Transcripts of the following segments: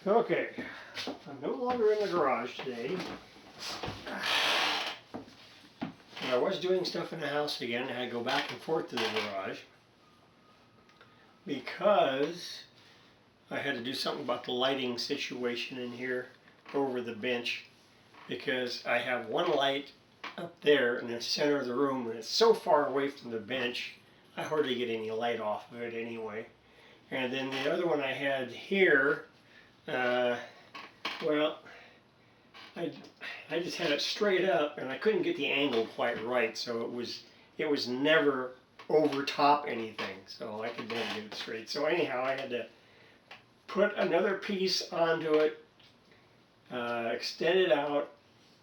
Okay, I'm no longer in the garage today. I was doing stuff in the house again. I had to go back and forth to the garage because I had to do something about the lighting situation in here over the bench, because I have one light up there in the center of the room and it's so far away from the bench I hardly get any light off of it anyway. And then the other one I had here, well, I just had it straight up and I couldn't get the angle quite right, so it was never over top anything, so I could never get it straight. So anyhow, I had to put another piece onto it, extend it out,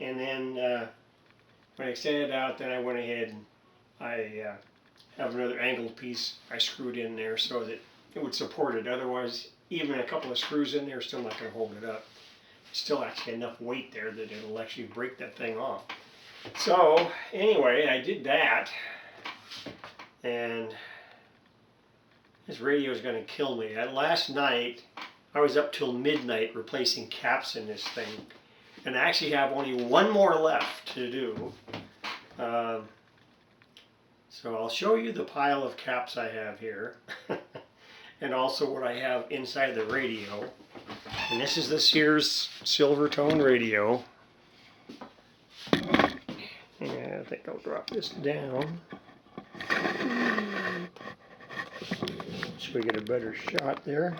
and then when I extended it out, then I went ahead and I have another angled piece I screwed in there so that it would support it. Otherwise, even a couple of screws in there is still not going to hold it up. Still actually enough weight there that it'll actually break that thing off. So anyway, I did that, and this radio is going to kill me. Last night I was up till midnight replacing caps in this thing, and I actually have only one more left to do. So I'll show you the pile of caps I have here and also what I have inside the radio. And this is the Sears Silvertone radio. Yeah, I think I'll drop this down so we get a better shot there.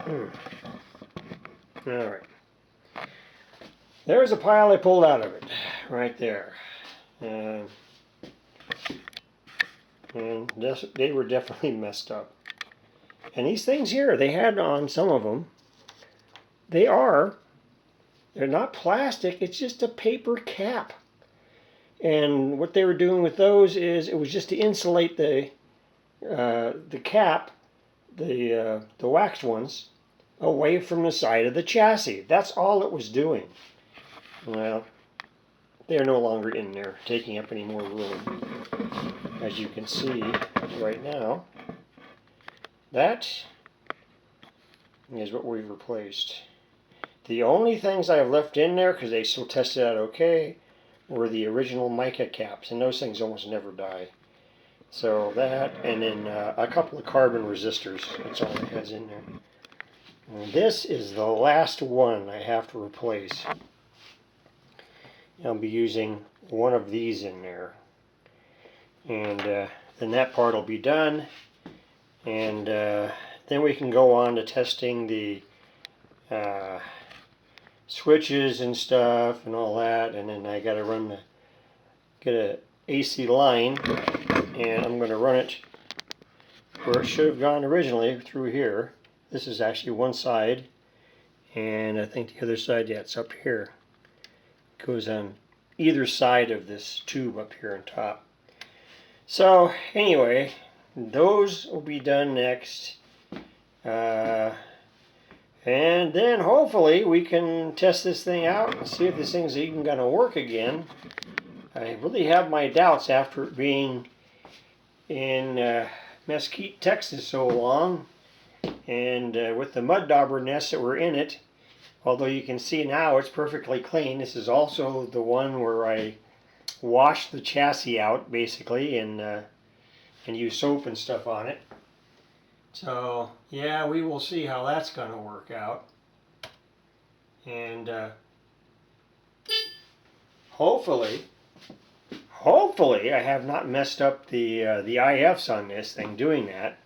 All right. There's a pile I pulled out of it, right there. And they were definitely messed up. And these things here, they had on some of them, they're not plastic, it's just a paper cap. And what they were doing with those is, it was just to insulate the cap, the waxed ones, away from the side of the chassis. That's all it was doing. Well, they're no longer in there, taking up any more room. As you can see right now, that is what we've replaced. The only things I've left in there, because they still tested out okay, were the original mica caps, and those things almost never die. So that, and then a couple of carbon resistors, that's all it has in there. And this is the last one I have to replace. I'll be using one of these in there. And then that part will be done. And then we can go on to testing the switches and stuff and all that. And then I got to get a AC line, and I'm going to run it where it should have gone originally, through here. This is actually one side, and I think the other side, yeah, it's up here. It goes on either side of this tube up here on top. So anyway, those will be done next. And then hopefully we can test this thing out and see if this thing's even going to work again. I really have my doubts after it being in Mesquite, Texas so long, and with the mud dauber nests that were in it. Although you can see now it's perfectly clean. This is also the one where I washed the chassis out, basically, and use soap and stuff on it. So yeah, we will see how that's going to work out. And hopefully I have not messed up the IFs on this thing doing that.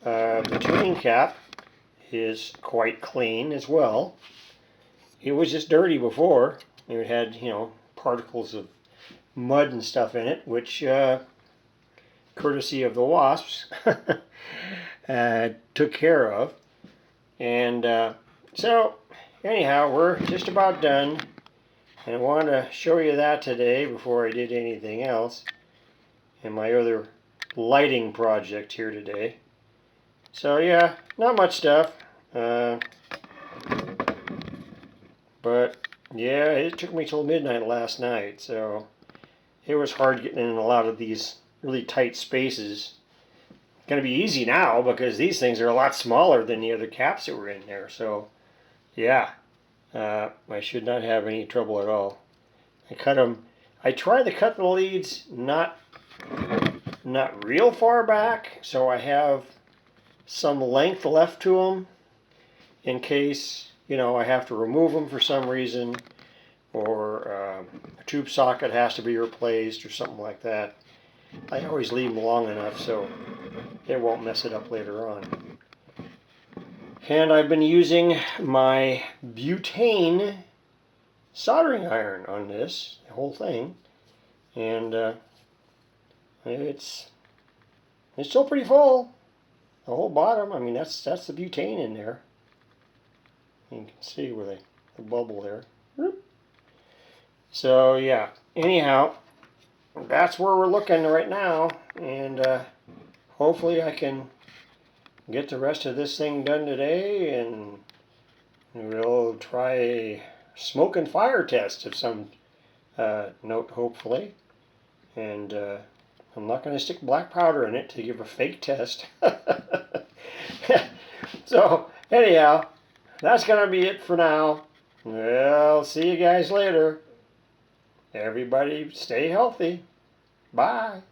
The tuning cap is quite clean as well. It was just dirty before. It had, particles of mud and stuff in it, which courtesy of the wasps took care of. And so anyhow, we're just about done, and I wanted to show you that today before I did anything else in my other lighting project here today. So yeah, not much stuff, but yeah, it took me till midnight last night, so it was hard getting in a lot of these really tight spaces going to be easy now because these things are a lot smaller than the other caps that were in there. So, yeah, I should not have any trouble at all. I cut them. I try to cut the leads not real far back, so I have some length left to them in case, you know, I have to remove them for some reason, or a tube socket has to be replaced or something like that. I always leave them long enough so it won't mess it up later on. And I've been using my butane soldering iron on this, the whole thing, and it's still pretty full. The whole bottom, I mean, that's the butane in there. You can see with the bubble there. So yeah, anyhow, that's where we're looking right now, and hopefully I can get the rest of this thing done today, and we'll try a smoke and fire test of some note, hopefully. And I'm not going to stick black powder in it to give a fake test. So anyhow, that's going to be it for now. Well, see you guys later. Everybody stay healthy. Bye.